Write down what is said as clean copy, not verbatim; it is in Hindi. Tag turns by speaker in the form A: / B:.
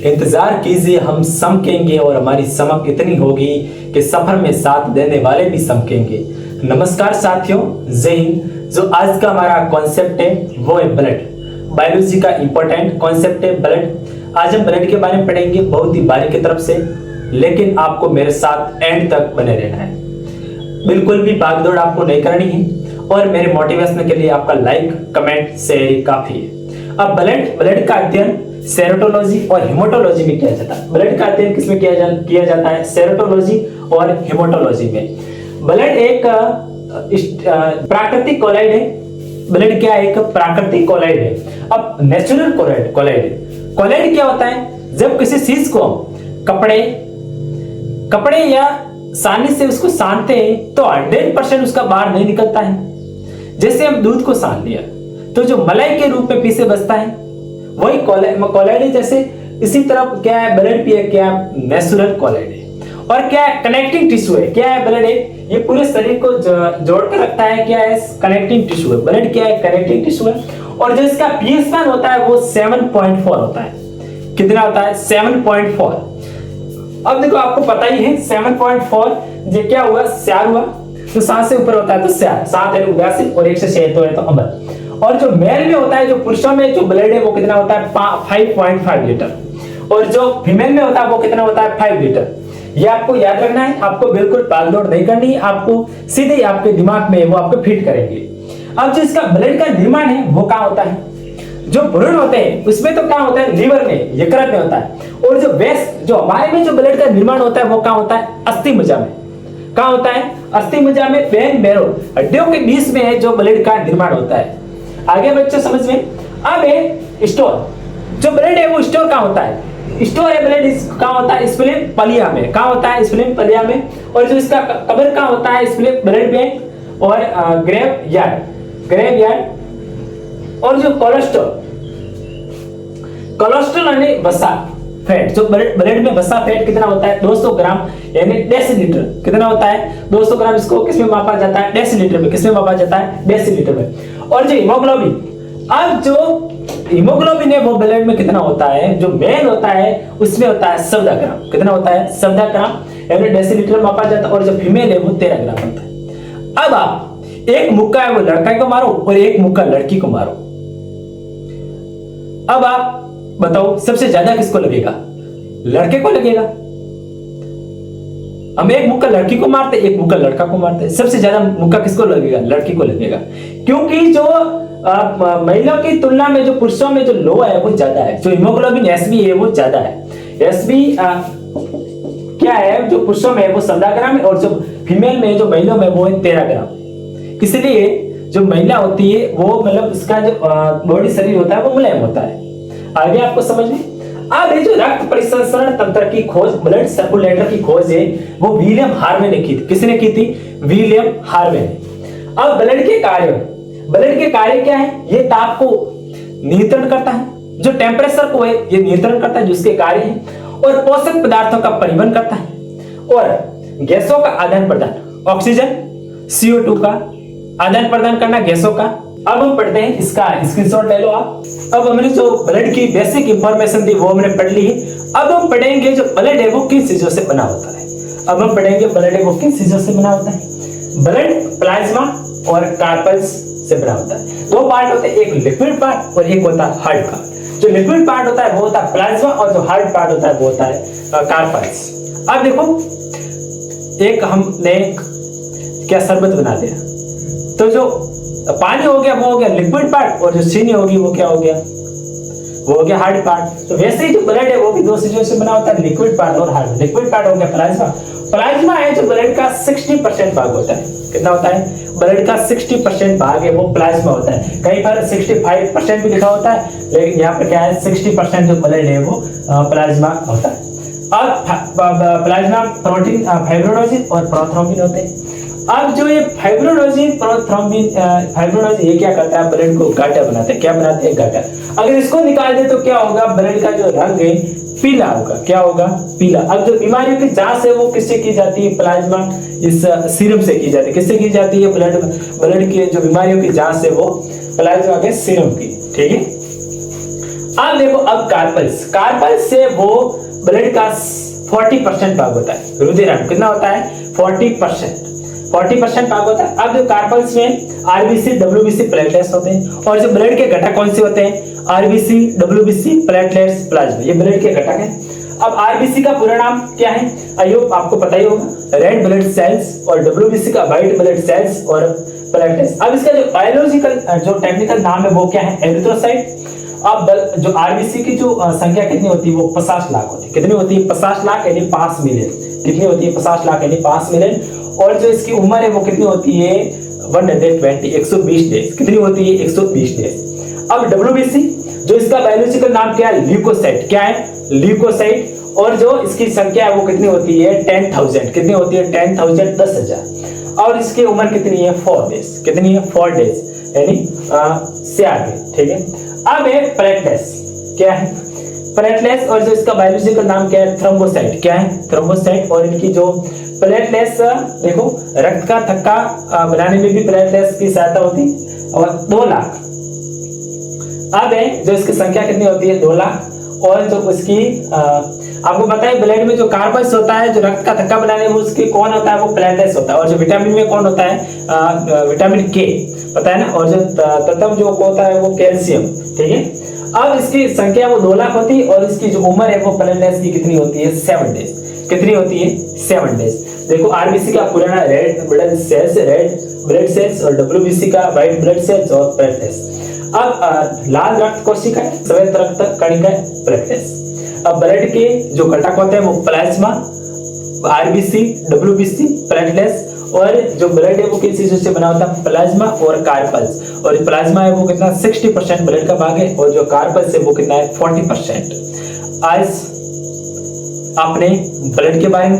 A: इंतजार कीजिए, हम समकेंगे और हमारी समक इतनी होगी कि सफर में साथ देने वाले भी समकेंगे। नमस्कार साथियों, जय हिंद। जो आज का हमारा कॉन्सेप्ट है वो है ब्लड। बायोलॉजी का इंपॉर्टेंट कॉन्सेप्ट है ब्लड। आज हम ब्लड के बारे में पढ़ेंगे बहुत ही बारीक की तरफ से, लेकिन आपको मेरे साथ एंड तक बने रहना है। बिल्कुल भी भागदौड़ आपको नहीं करनी है और मेरे मोटिवेशन के लिए आपका लाइक कमेंट शेयर काफी है। अब ब्लड का अध्ययन सेरोटोलॉजी और हेमाटोलॉजी में किया जाता है। ब्लड का अध्ययन किसमें किया जाता है? सेरोटोलॉजी और हेमाटोलॉजी में। ब्लड एक प्राकृतिक कोलाइड है। ब्लड क्या है? एक प्राकृतिक कोलाइड है। अब नेचुरल कोलाइड क्या होता है? जब किसी चीज को कपड़े या सानी से उसको सानते हैं तो 100% उसका बाहर नहीं निकलता है। जैसे हम दूध को सान लिया तो जो मलाई के रूप में पीछे बचता है वही कोलाइड है। जैसे इसी तरह क्या है? ब्लड भी है क्या? नेचुरल कोलाइड है। और क्या है? कनेक्टिंग टिश्यू है। क्या है? ब्लड है, ये पूरे शरीर को जोड़ कर रखता है। क्या है? कनेक्टिंग टिश्यू है। ब्लड क्या है? कनेक्टिंग टिश्यू है। और जो इसका पीएच मान होता है वो 7.4 होता है। कितना होता है? 7.4। अब देखो, आपको पता ही है 7.4 ये क्या हुआ? स्यार हुआ। तो 7 से ऊपर होता है तो स्यार, 7 है 82 और 1 से 76 है तो अमल। और जो मेल में होता है, जो पुरुषों में जो ब्लड है वो कितना होता है? 5.5 लीटर। और जो फीमेल में होता है वो कितना होता है? 5 लीटर। ये आपको याद रखना है। आपको बिल्कुल भागदौड़ नहीं करनी है, आपको सीधे आपके दिमाग में वो आपको फिट करेंगे। अब जो इसका ब्लड का निर्माण है वो कहाँ होता है? जो भ्रूण होते हैं उसमें तो कहाँ होता है? लीवर में, यकृत में होता है। और जो वेस्ट जो हमारे में जो ब्लड का निर्माण होता है वो कहाँ होता है? अस्थि मज्जा में। कहाँ होता है? अस्थि मज्जा में, वेन मैरो, हड्डियों के बीच में है जो ब्लड का निर्माण होता है। आगे बच्चों समझ में। अब है स्टोर। जो ब्लड है वो स्टोर कहाँ होता है? स्टोर है ब्लड कहाँ होता है? स्प्लीन पलिया में। कहाँ होता है? स्प्लीन पलिया में। और जो इसका कबर कहाँ होता है? स्प्लीन ब्लड बैंक और ग्रेव यार्ड। और जो कोलेस्ट्रॉल यानी वसा फैट, जो ब्लड में वसा फैट कितना होता है? 200 ग्राम यानी डेसीलीटर। कितना होता है? 200 ग्राम। इसको किसमें मापा जाता है? डेसीलीटर में। किसमें मापा जाता है? डेसीलीटर में। और जो हीमोग्लोबिन, अब जो हीमोग्लोबिन है वो ब्लड में कितना होता है? जो मेल होता है उसमें होता है 14 ग्राम। कितना होता है? 14 ग्राम यानी डेसीलीटर में मापा जाता है। और जो फीमेल है वो 13 ग्राम होता है। अब आप एक मुक्का है वो लड़का को मारो और एक मुक्का लड़की को मारो। अब आप बताओ सबसे ज्यादा किसको लगेगा? लड़के को लगेगा। हम एक मुक्का लड़की को मारते, एक मुक्का लड़का को मारते, सबसे ज्यादा मुक्का किसको लगेगा? लड़की को लगेगा। क्योंकि जो महिलाओं की तुलना में जो पुरुषों में जो लो है वो ज्यादा है। जो हीमोग्लोबिन एसबी है वो ज्यादा है। एसबी क्या है? जो पुरुषों में है वो 14 ग्राम है और जो फीमेल में जो महिलाओं में वो है 13 ग्राम। इसलिए जो महिला होती है वो मतलब उसका जो बॉडी शरीर होता है वो मुलायम होता है। आगे आपको समझ में। अब ये जो रक्त परिसंचरण तंत्र की खोज, ब्लड सर्कुलेटर की खोज है वो विलियम हार्वे ने की थी। किसने की थी? विलियम हार्वे ने। अब ब्लड के कार्य क्या है? ये ताप को नियंत्रण करता है, जो टेम्परेचर को है ये नियंत्रण करता है, जिसके कार्य है। और पोषक पदार्थों का परिवहन करता है और गैसों का आदान प्रदान, ऑक्सीजन CO2 का आदान प्रदान करना, गैसों का। अब हम पढ़ते हैं, इसका स्क्रीनशॉट ले लो आप। अब हमने जो ब्लड की बेसिक इंफॉर्मेशन थी वो हमने पढ़ ली है। अब हम पढ़ेंगे जो ब्लड है वो किन चीजों से बना होता है। अब हम पढ़ेंगे ब्लड है वो किन चीजों से बना होता है। ब्लड प्लाज्मा और कार्पल्स से बना होता है। दो पार्ट होते हैं, एक लिक्विड पार्ट और एक होता है हार्ड पार्ट। जो लिक्विड पार्ट होता है वो होता है प्लाज्मा और जो हार्ड पार्ट होता है वो होता है कार्पल्स। अब देखो, एक हमने क्या शरबत बना दिया तो जो पानी हो गया वो हो गया लिक्विड पार्ट और जो चीनी होगी वो क्या हो गया? वो हो गया हार्ड पार्ट। तो वैसे ही जो ब्लड है वो भी दो चीजों से बना होता है, लिक्विड पार्ट और हार्ड। लिक्विड पार्ट हो गया प्लाज्मा है जो ब्लड का 60% भाग होता है। कितना होता है? ब्लड का 60% भाग है वो प्लाज्मा होता है। कहीं पर 65% भी लिखा होता है, लेकिन यहाँ पर क्या है? 60% जो ब्लड है वो प्लाज्मा होता है। अब प्लाज्मा प्रोटीन, फाइब्रोनोजिन और प्रोथ्रोम्बिन होते हैं। अब जो ये फाइब्रोनोजिन ये क्या करता है? ब्लड को गाढ़ा बनाता है। क्या बनाते हैं? गाढ़ा। अगर इसको निकाल दे तो क्या होगा? ब्लड का जो रंग है पीला होगा। क्या होगा? पीला। अब जो बीमारियों की जांच है वो किससे की जाती है? प्लाज्मा इस सीरम से की जाती है। किससे की जाती है? ब्लड की जो बीमारियों की जांच है वो प्लाज्मा के सीरम की। ठीक है। अब देखो, अब कार्पल्स से वो ब्लड का 40% भाग होता है, रुधिरांड कितना होता है 40% भाग होता है। अब जो कार्पल्स में आरबीसी डब्ल्यूबीसी प्लेटलेट्स होते हैं, और जो ब्लड के घटक कौन से होते हैं, आरबीसी डब्ल्यूबीसी प्लेटलेट्स प्लाज्मा, ये ब्लड के घटक हैं। अब आरबीसी का पूरा नाम क्या है, आयोग आपको पता ही होगा, रेड ब्लड सेल्स, और डब्ल्यूबीसी का व्हाइट ब्लड सेल्स और प्लेटलेट्स। अब इसका जो बायोलॉजिकल जो टेक्निकल नाम है वो क्या है, एरिथ्रोसाइट। अब जो आरबीसी की जो संख्या कितनी होती है, वो 50 लाख होती है। कितनी होती है, 50 लाख यानी 5 मिलियन। कितनी होती है, 50 लाख यानी 5 मिलियन। और जो इसकी उम्र है वो कितनी होती है, 120 डेज। कितनी होती है, 120 डेज। अब डब्ल्यूबीसी, जो इसका बायोलॉजिकल नाम क्या है, ल्यूकोसाइट। क्या है, ल्यूकोसाइट। और जो इसकी संख्या है वो कितनी होती है, 10,000। कितनी होती है, 10,000, 10,000। और इसकी उम्र कितनी है, 4 डेज। कितनी है, 4 डेज यानी से आगे, ठीक है। अब है प्लेटलेट्स। क्या है, प्लेटलेट्स। और जो इसका बायोलॉजिकल नाम क्या है, थ्रोम्बोसाइट। क्या है, थ्रोम्बोसाइट। और इनकी जो प्लेटलेट्स, देखो रक्त का थक्का बनाने में भी प्लेटलेट्स की सहायता होती है, और 2 लाख। अब है जो इसकी संख्या कितनी होती है, 2 लाख। और जो उसकी आपको पता है ब्लड में जो कार्पस होता है, जो रक्त का थक्का बनाने में उसकी कौन होता है, वो प्लेटलेट्स होता है। और जो विटामिन में कौन होता है, विटामिन के, पता है ना। और जो तत्व जो होता है वो कैल्शियम, ठीक है। अब इसकी संख्या वो 2 लाख होती है, और इसकी जो उम्र है वो प्लेटलेट्स की कितनी होती है, 7 डेज। कितनी होती है, 7 डेज। देखो आरबीसी का पुराना रेड ब्लड सेल्स, और डब्ल्यूबीसी का व्हाइट ब्लड सेल्स और प्लेटलेट्स। अब लाल रक्त कोशिका, श्वेत रक्त कणिका, प्लेटलेट्स। अब ब्लड के जो घटक होते हैं वो प्लाज्मा, आरबीसी, डब्ल्यूबीसी, प्लेटलेट्स। और जो ब्लड है वो किस चीजों से बना होता है, प्लाज्मा और कार्पल्स। और जो प्लाज्मा है वो कितना 60% ब्लड का भाग है, और जो कार्पल्स है वो कितना है 40%। आज आपने ब्लड के बारे में